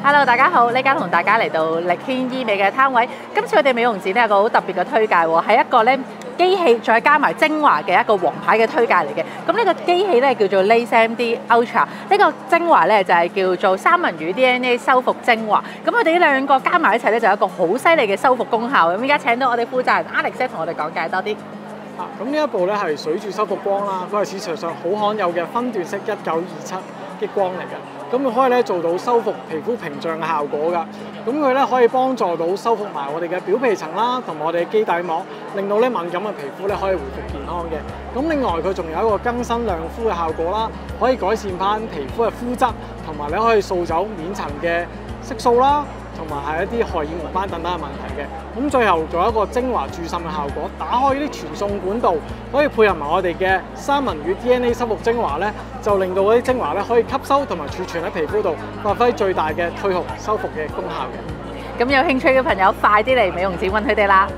Hello， 大家好！呢間同大家嚟到力軒醫美嘅攤位。今次我哋美容展咧有個好特別嘅推介喎，係一個咧機器再加埋精華嘅一個王牌嘅推介嚟嘅。咁呢個機器咧叫做 Lace MD Ultra， 呢個精華咧就係叫做三文魚 DNA 修復精華。咁佢哋呢兩個加埋一齊咧就有一個好犀利嘅修復功效。咁而家請到我哋負責人 Alex 同我哋講解多啲。咁呢一部咧係水柱修復光啦，佢係市場上好罕有嘅分段式1927激光嚟嘅。咁佢可以咧做到修復皮膚屏障嘅效果㗎。咁佢咧可以幫助到修復埋我哋嘅表皮層啦，同埋我哋嘅基底膜，令到咧敏感嘅皮膚咧可以回復健康嘅。咁另外佢仲有一個更新亮膚嘅效果啦，可以改善翻皮膚嘅膚質，同埋咧可以掃走面層嘅色素啦，同埋係一啲荷爾蒙斑等等嘅問題嘅。咁最後仲有一個精華注滲嘅效果，打開呢啲傳送管道，可以配合埋我哋嘅三文魚 DNA 修復精華咧，就令到嗰啲精華咧可以吸收同埋儲存喺皮膚度，發揮最大嘅退紅修復嘅功效嘅。咁有興趣嘅朋友，快啲嚟美容展揾佢哋啦！